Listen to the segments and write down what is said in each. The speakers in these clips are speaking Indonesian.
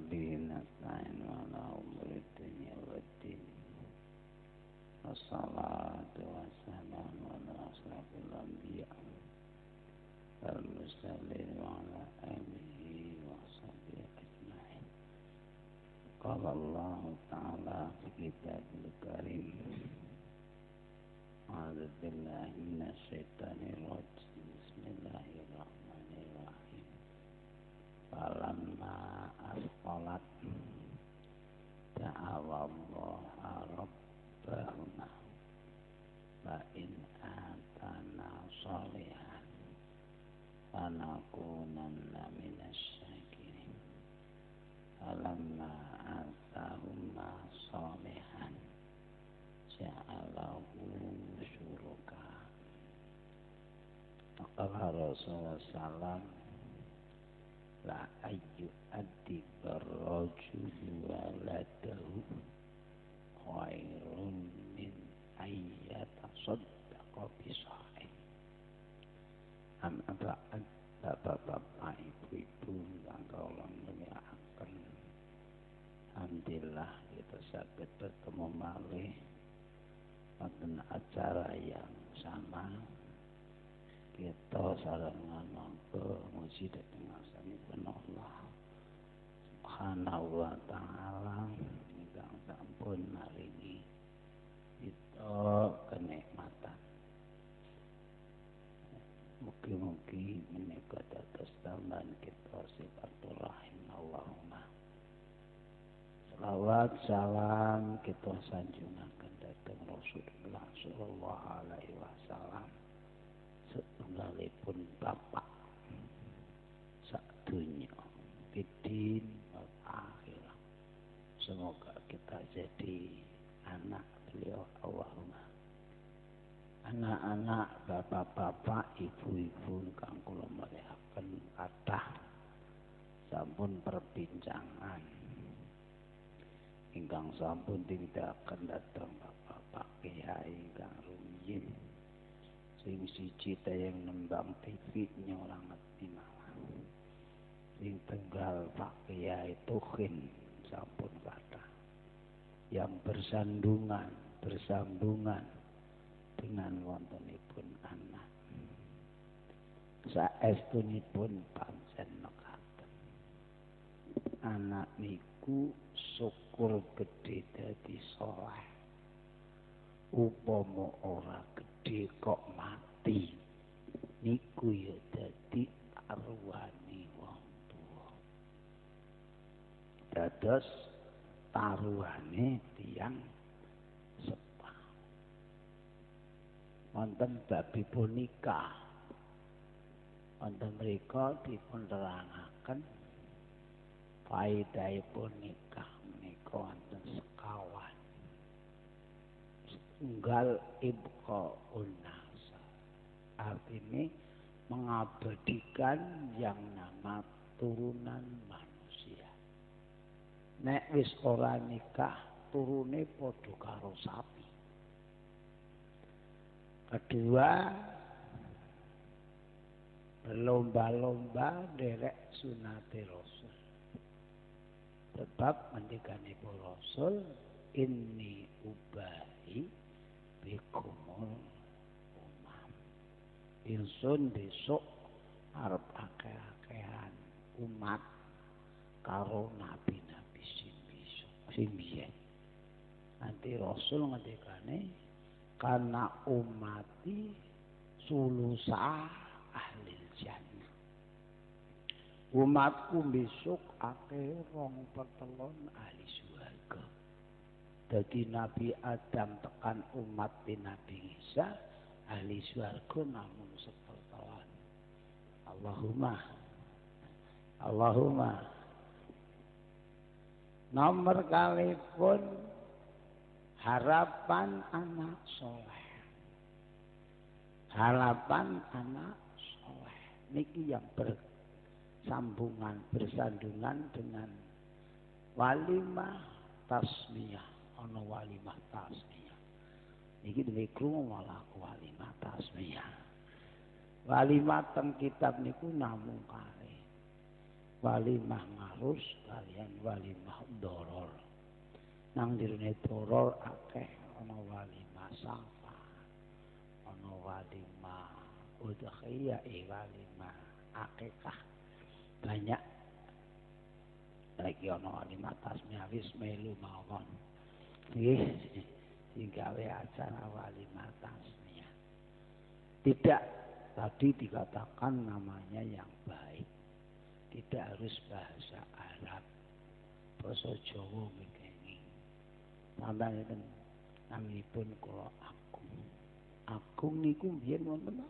وبه نستعين على أمور الدنيا والدين والصلاة والسلام على أشرف الأنبياء والمرسلين وعلى آله وصحبه أجمعين. قال الله تعالى في كتابه الكريم: أعوذ بالله من الشيطان الرجيم. بسم الله الرحمن الرحيم. فلما أثقلت دعوا الله ربهما فإن آتانا صالحا فلنكونن من الشاكرين. فلما آتاهما صالحا جعله شركاء. فقال رسول الله صلى الله عليه وسلم: لا يؤدب الرجل ولده خير من أن يتصدق بصاع. Anak-anak, bapak-bapak, ibu-ibu yang kula mulyakaken, alhamdulillah kita saged bertemu malih wonten acara yang sama. Kita sarengan monggo muji dhateng asmanipun Allah Subhanahu wa taala ingkang sampun maringi kita kenikmatan. Mugi-mugi menika dados tambahan kita silaturahim. Allahumma selawat salam kita sanjungaken dhateng Rasulullah sallallahu alaihi wasallam, setunggalipun bapak sadunya bidin wal akhirah. Semoga kita jadi anak beliau. Allahumma. Anak-anak, bapak-bapak, ibu-ibu kang kula mulyakaken, kathah sampun perbincangan ingkang sampun tindakaken dhateng bapak-bapak kiai kang rumiyin. Sing siji tayang nembang TV orang ngerti malah. Sing tenggal Pak Kiai Tuhin sampun kathah yang bersambungan dengan wontenipun anak. Saestunipun pancen mekaten. Anak niku syukur gedhe dadi saleh. Upama ora gedhe kok mati, niku ya dadi taruhane wong tuwa. Dados taruhane tiyang sepah. Wonten babipun nikah, wonten mrika dipun terangaken faedahipun nikah menika wonten sekawan. Tunggal ibqaun nasab, artinya mengabadikan yang nama turunan manusia. Nek wis ora nikah, turune padha karo sapi. Kedua, berlomba-lomba nderek sunate Rasul. Sebab ngendikanipun Rasul, inni ubahi bikumul umam. Ingsun besok arep akeh-akehan umat karo nabi-nabi sing biyen. Nanti Rasul ngendikane, karena umati sulusa ahli jannah. Umatku besok akeh 2/3 ahli surga. Dadi Nabi Adam tekan umat Nabi Isa ahli surga namun 1/3. Allahumma. Nomor kalipun harapan anak soleh. Harapan anak soleh niki yang bersandungan dengan walimah tasmiyah. Ana walimah tasmiyah niki niku malah walimah tasmiyah. Walimah teng kitab niku namung kalih. walimah ngarus kalian walimah doror. Nang dirune doror akeh ana walimah safa, ana walimah udhiyah, walimah akikah. Banyak lagi ana walimah tasmiyah wis melu mawon. Nggih, sing gawe acara walimah tasmiyah. Tidak, tadi dikatakan namanya yang baik. Tidak harus bahasa Arab, basa Jawa mengkene. Sampai ngeten naminipun kula Agung. Agung niku biyen wonten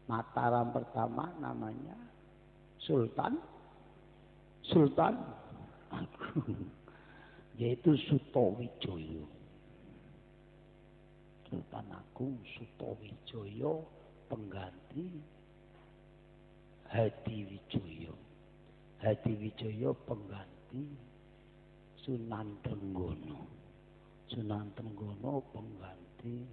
Mataram pertama namanya Sultan Agung, yaitu Sutowijoyo. Sultan Agung Sutowijoyo pengganti Hadiwijoyo. Hadiwijoyo pengganti Sunan Trenggono. Sunan Trenggono pengganti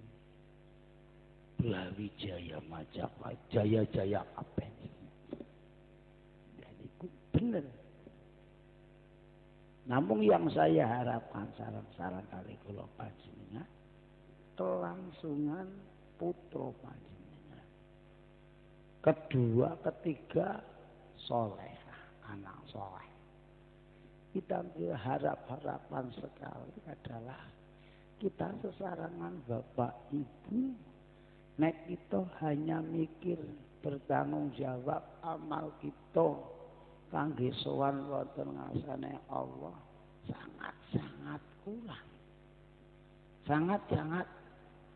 Brawijaya Majapahit, Jaya Kapten. Jadi itu benar. Namun yang saya harapkan sarang-sarang kali kula panjenengan kelangsungan putra panjenengan. Kedua, ketiga soleh, anak soleh. Kita harapan sekali adalah kita sesarangan bapak ibu, nek kita hanya mikir bertanggung jawab amal kita kangge sowan wonten ngarsane Allah sangat-sangat kurang. Sangat-sangat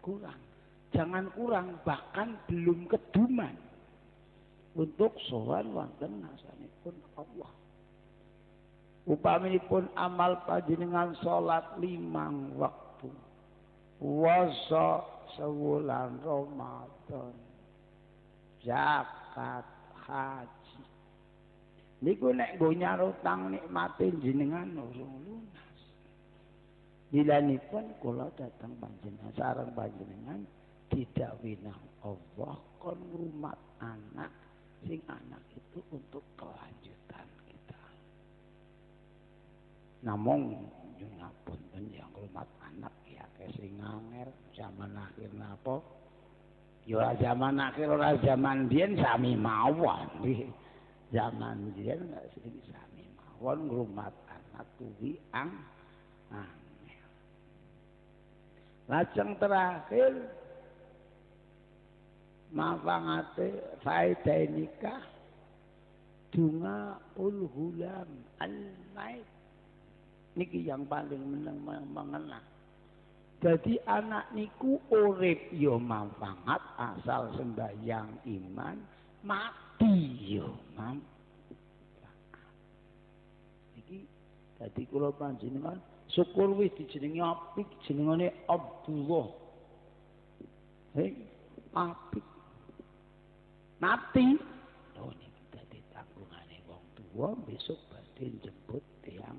kurang. Jangan kurang, bahkan belum keduman untuk sowan wonten ngarsanipun Allah. Upaminipun amal panjenengan salat 5 waktu, puasa sewulan Ramadan, zakat, haji. Niku nek nggo nyarutang nikmate jenengan urung lunas. Bilanipun kula datang panjenengan sareng panjenengan didhawuhi Allah kon ngrumat anak sing anak itu untuk kelanjutan kita. Namun nyuwun ngapunten yang ngrumat anak ya sing angel zaman akhir napa? Ya ora zaman akhir ora zaman biyen sami mawon. Zaman biyen sing sami mawon ngrumat anak kuwi angel. Lajeng terakhir mafangate faedah nikah dunga ulhulam al-maid niki yang paling mengenang. Jadi anak niku urip yo manfaat asal sembahyang iman, mati yo manfaat. Iki dadi kula panjenengan syukur wis dijenengi apik jenengane Abdullah. Hei, apik. Mati. Lho niki dadi tanggungane wong tuwa besok badhe jemput tiyang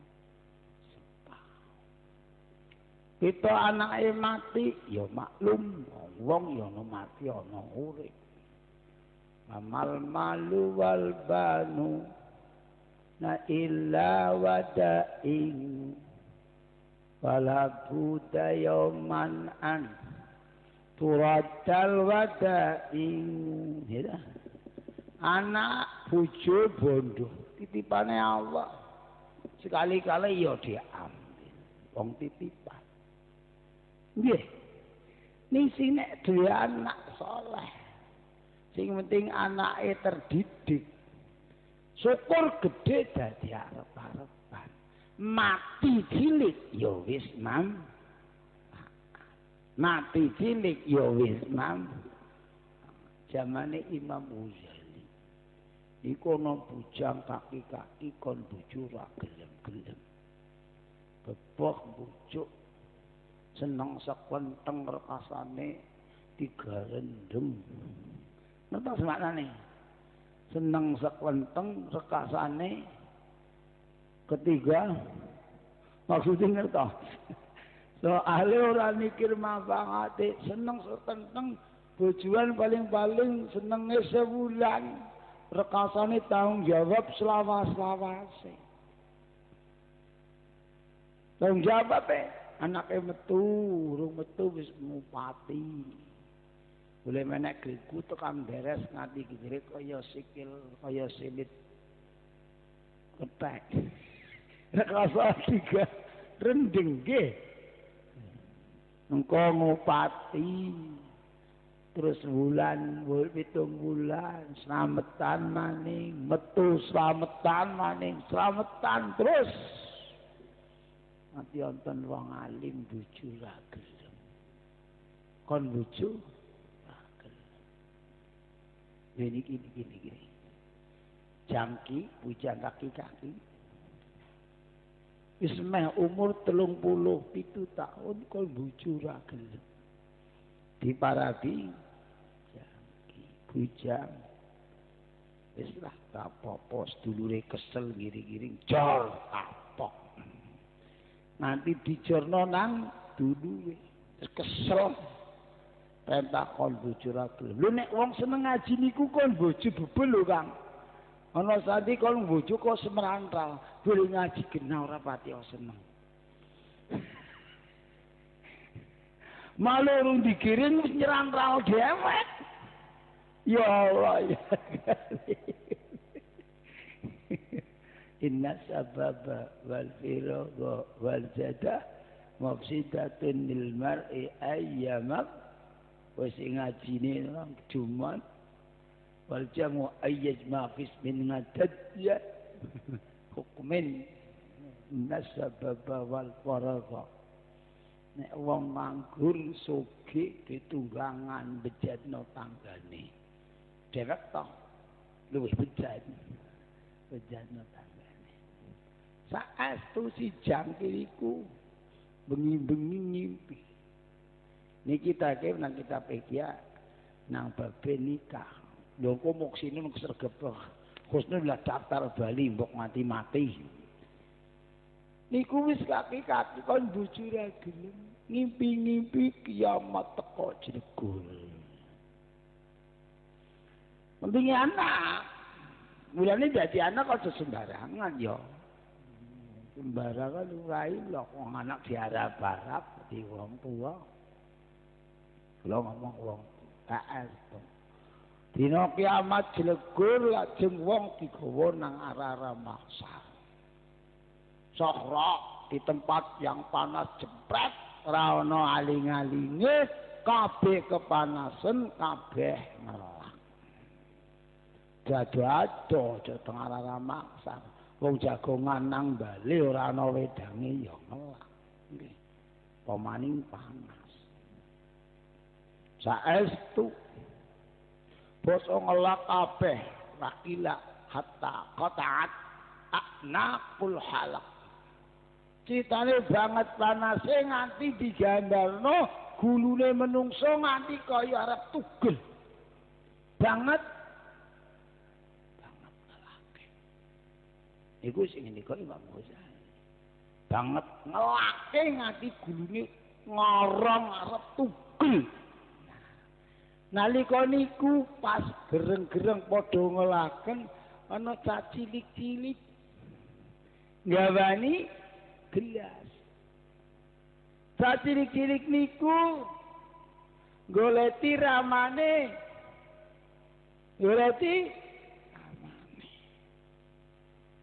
kita anake mati ya maklum wong ya ana mati ana urip. Mamal malu wal banu na illa wada'in wala budayman an turadal wada'in. Anak bojo bondo titipane Allah. Sekali-kali ya diambil wong titipan. Nggih. Ning sing nek duwe anak saleh. Sing penting anake terdidik. Syukur gedhe dadi arep-arepan. Mati cilik ya wis mati cilik ya wis Zamane Imam Ghazali. Iku ana bujang kaki-kaki kon bojo ra gelem-gelem. Bebok bujuk seneng sekwenteng rekasane 3 rendem. Ngertos maknane? Seneng sekwenteng rekasane ketiga. Maksudnya ngertos? Soale ora mikir manfaate, seneng sekwenteng bojoan paling-paling senenge sebulan. rekasane tanggung jawab selawas-lawase. Tanggung jawab anake metu, urung metu wis ngupati. Boleh menek griku tekan beres nganti gire kaya sikil, kaya silit ketek. Rekasa tiga rendeng nggih. Engko ngupati. Terus bulan, 7 bulan, slametan maning, metu slametan maning, slametan terus. Nanti wonten wong alim bojo ra gelem. Kon bojo ra gelem. Gini. Jangki, bujang kaki-kaki. Wis meh umur 37 tahun kon bojo ra gelem. Diparabi jangki, bujang. Wis lah apa-apa sedulure kesel giring-giring jor kapok. Nanti dijorno nang duluwe kesel pentakon bojo ra gelem. Lho nek wong seneng ngaji niku kon bojo bebel lho Kang. Ana sandi kon bojo kok semrantral, boleh ngaji genah ora pati seneng. Malah urung dikirim wis nyerantral dewek. Ya Allah ya. Inna sababa wal firagha wal jada mafsidatun lil mar'i ayyamak wis ngajine nang Jumat wal jamu ayyajma fis min ngadadya hukmin inna sababa wal faragha nek wong nganggur sugih ditunggangan bejatno tanggane dewek toh luwih bejatno tanggane. Saestu si jangkir iku bengi-bengi ngimpi. Niki take nang kitab Ihya nang babe nikah. Lho kok mok sine nang sregep. Khusnul lah daftar Bali mbok mati-mati. Niku wis kaki-kaki kon bojo ra gelem. Ngimpi-ngimpi kiamat teko jregul. Mending anak. Mulane dadi anak aja sembarangan ya. Sembarangan urai lho wong anak diharap-harap di wong tua. Kula ngomong wong KS. Dina kiamat jlegur lajeng wong digawa nang arah-arah mahsyar. Sahra di tempat yang panas jepret, ora ana aling-alinge, kabeh kepanasan, kabeh ngelak. Dado-ado aja teng arah-arah mahsyar. Wong jagongan nang bali ora ana wedange ya ngelak. Nggih. Pemaning panas. Saestu basa ngelak kabeh wakila hatta qata'at anaqul halaq. Citane banget panase nganti digambarno gulune menungso nganti kaya arep tugel. Banget iku sing ngendika Imam Ghazali. Banget ngelake nganti gulune ngorong arep tugel. Nalika niku pas gereng-gereng padha ngelaken ana cah cilik-cilik ngawani gelas. Cah cilik-cilik niku goleti ramane.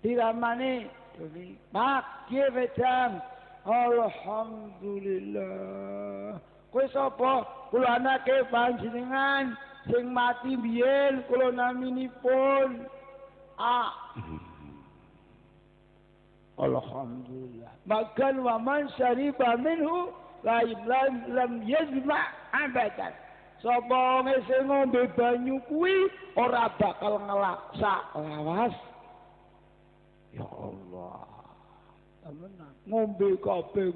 Diramane Pak nggih wedang. Alhamdulillah. Kowe sapa? Kula anake panjenengan sing mati biyen kula naminipun. Alhamdulillah. Makan wa man syariba minhu lam yazma abadan. Sapa sing ngombe banyu kuwi ora bakal ngelaksa lawas. Ya Allah. Temenan. Ngombe kabeh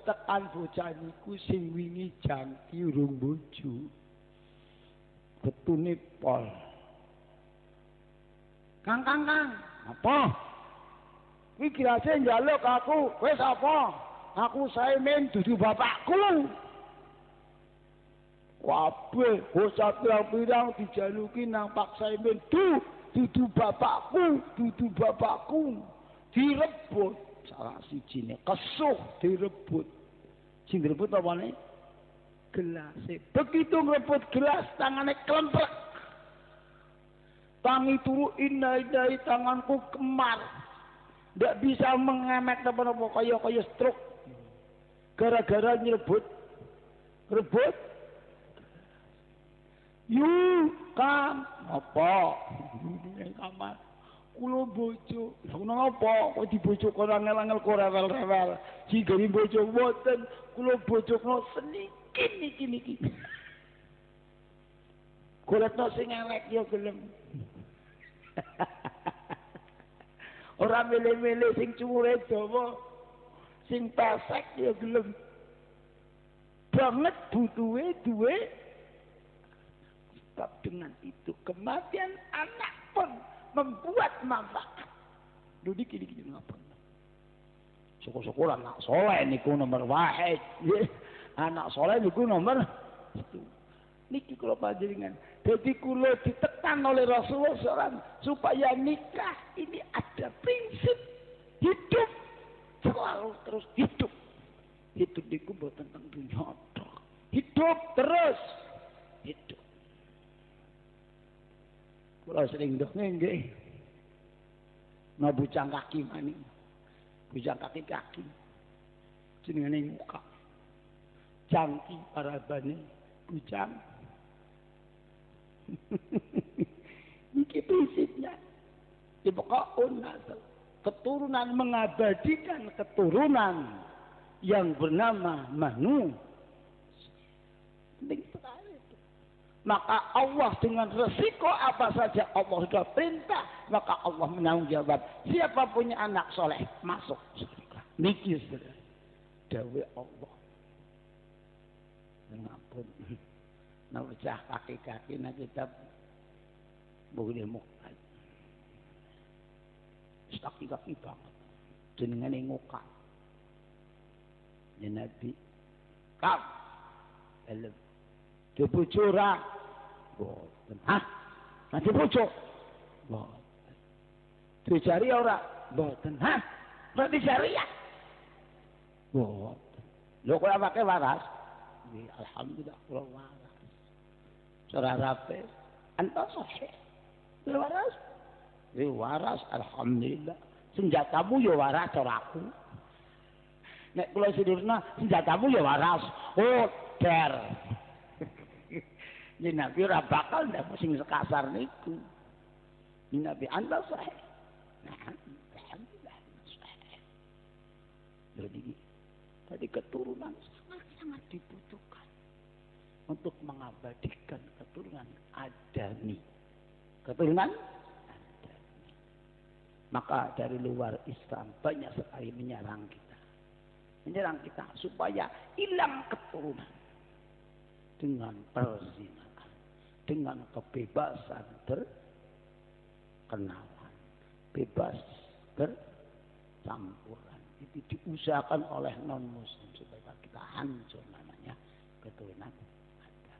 tekan bocah niku sing wingi jangki urung bojo. Betune pol. Kang. Apa? Kuwi kirase njaluk aku. Kowe sapa? Aku Saimin dudu bapakku. kabeh bocah pirang-pirang dijaluki nang Pak Saimin. Dudu bapakku, direbut. Salah sijine kesuh direbut. Sing direbut apane? Gelas. Begitu ngerebut gelas tangane klemprek. Tangi turu inai tanganku kemar. Ndak bisa mengemek apa-apa kaya stroke. Gara-gara nyrebut. Rebut. Yu, Kang, apa? Ning kamar. Kula bojo. Ngono apa? Kok dibojok ora angel-angel kok rewel-rewel. Jigari bojo mboten. Kula bojokno senikin niki. Golekno sing elek ya gelem. Ora milih-milih sing cumure dawa. Sing pesek ya gelem. Banget butuhe duwe. Sebab dengan itu kematian anak pun membuat manfaat. Dudi kini ngapa? Syukur-syukur anak soleh niku nomor wahid. Anak soleh niku nomor itu. Niki kula panjenengan. Jadi kula ditekan oleh Rasulullah SAW supaya nikah ini ada prinsip hidup selalu terus hidup. Hidup niku mboten tentang dunya tok. Hidup terus hidup. Kula sering ndonga nggih. Nah bujang kaki maning. Bujang kaki. Jenengane muka. Jangki parabane bujang. Iki prinsipnya. Di pokok keturunan mengabadikan keturunan yang bernama manusia. Penting sekali. Maka Allah dengan resiko apa saja Allah sudah perintah, maka Allah menanggung jawab. Siapa punya anak soleh masuk surga. Niki sudah dawe Allah. Ngapun. Nah pecah kaki-kaki na kitab Bughil Muqtad. Kaki-kaki banget. Jenengane ngokak. Ya Nabi. Kau. Elem. Dibojo ora? Mboten. Hah? Nanti bojo? Mboten. Dijari ora? Mboten. Hah? Ora dijari ya? Mboten. Lho kok awake waras? Nggih, alhamdulillah kula waras. Ora rape. Anta sahih. Kula waras? Nggih, waras alhamdulillah. Senjatamu ya waras ora aku. Nek kula sidurna senjatamu ya waras. Oh, der. Ini Nabi ora bakal ndak sing sekasar niku. Ini Nabi anda sahih. Nah, alhamdulillah sahih. Jadi keturunan sangat dibutuhkan untuk mengabadikan keturunan adami. Keturunan adami. Maka dari luar Islam banyak sekali menyerang kita supaya hilang keturunan dengan perzinahan. Dengan kebebasan berkenalan, bebas bercampuran. Itu diusahakan oleh non-muslim supaya kita hancur namanya keturunan ada.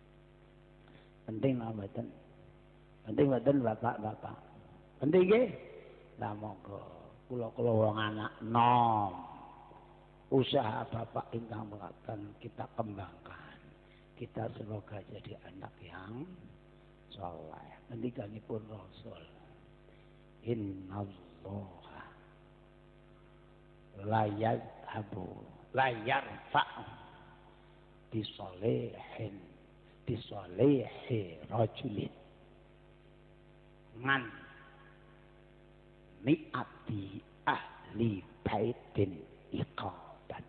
Penting mboten? Penting mboten bapak-bapak? Penting nggih? Lah monggo kula wong anak nom. Usaha bapak ingkang mekaten kita kembangkan. Kita semoga jadi anak yang soleh. Ngendikanipun Rasul. Innallaha la yarfa'u bisolihi rajulin man mi'ati ahli baitin iqaban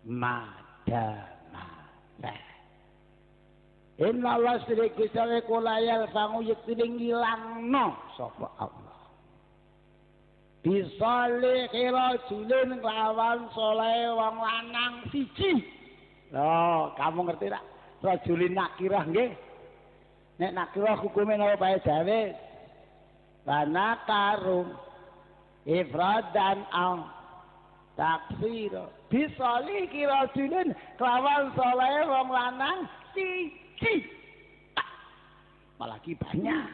madama Inna Allah sirik kusale kulayal fangu yektiling ngilangno sapa Allah. Bisale kira julin lawan soleh wong lanang siji. Loh, kamu ngerti tak? Rajulin nakirah nggih. Nek nakirah hukume napa bae dawe? Bana karum ifradan taksira bisoli kira julin kelawan soleh wong lanang siji apalagi banyak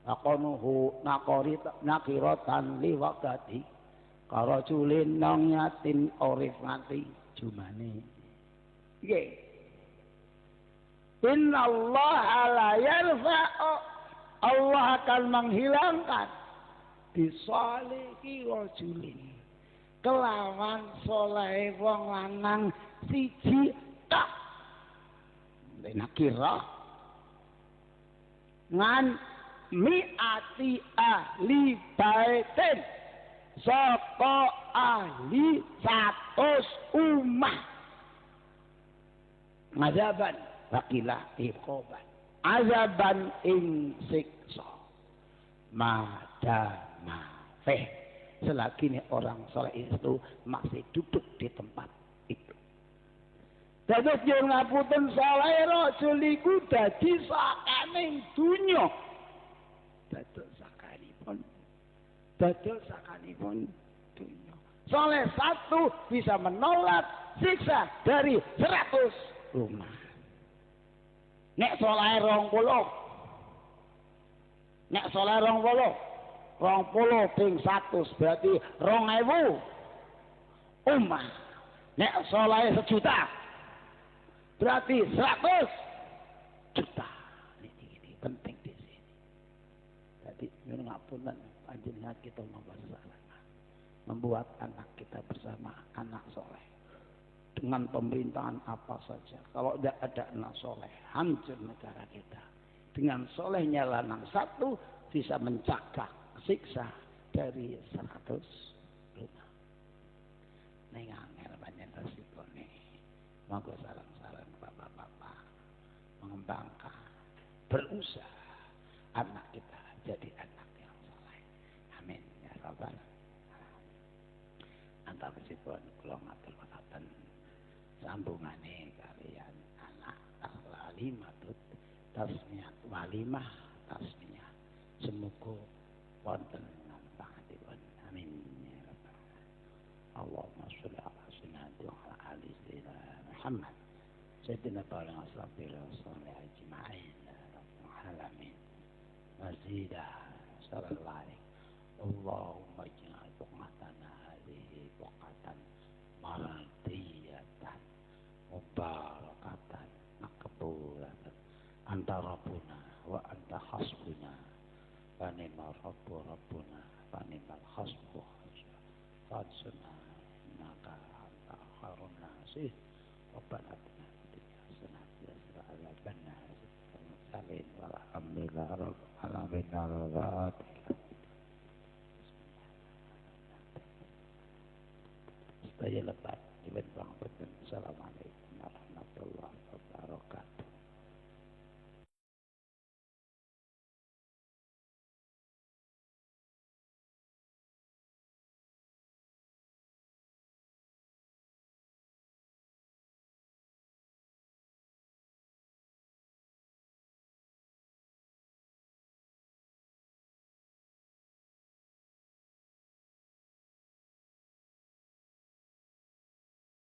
akonuhu nakiratan liwakati karo julin nong yatin orif ngati jumane nggih innallaha la yarfa'u Allah akan menghilangkan bisolihi rajulin kelawan soleh wong lanang siji tak nakira ngan mi'ati ahli baitin saka ahli 100 ummah azaban wakilah iqoban azaban ing siksa madama selagi ini orang soleh itu masih duduk di tempat itu. Dados yo ngapunten soleh rajul iku dadi sakaning dunya. Dados sakanipun dunya. Soleh satu bisa menolak siksa dari 100 rumah. Nek soleh 20. Nek soleh 20 ping 100 berarti 2000 ummah. Nek soleh 1 juta berarti 100 juta. Ini penting di sini. Jadi nyuwun ngapunten panjenengan kita membuat anak kita bersama anak soleh dengan pemerintahan apa saja. Kalau tidak ada anak soleh hancur negara kita. Dengan solehnya lanang satu bisa mencegah siksa dari 100 rumah. Ning angel panjenengan resipone. Monggo salam-salam bapak-bapak mengembangkan berusaha anak kita jadi anak yang saleh. Amin ya rabbal alamin. Antawisipun kula matur mekaten sambungane kalian anak taklimatut tasmiyah walimah tasmiyah. Semoga wonten manfaatipun. Amin ya rabbal alamin. Allahumma sholli ala sayyidina wa ala ali sayyidina Muhammad sayyidina ta'ala asrafil salih ajma'in rabbul alamin mazida sallallahu Allahumma ij'al buqatana hadhihi buqatan maradiyatan mubarakatan maqbulatan anta rabbuna wa anta hasbuna wa ni'mal rabbu rabbuna wa ni'mal hasbu fadsuna innaka anta khairun nasih rabbana atina fid dunya hasanatan wa qina adzabannar salin walhamdulillah rabbil alamin. Saya lepas, ibadah bang, salam.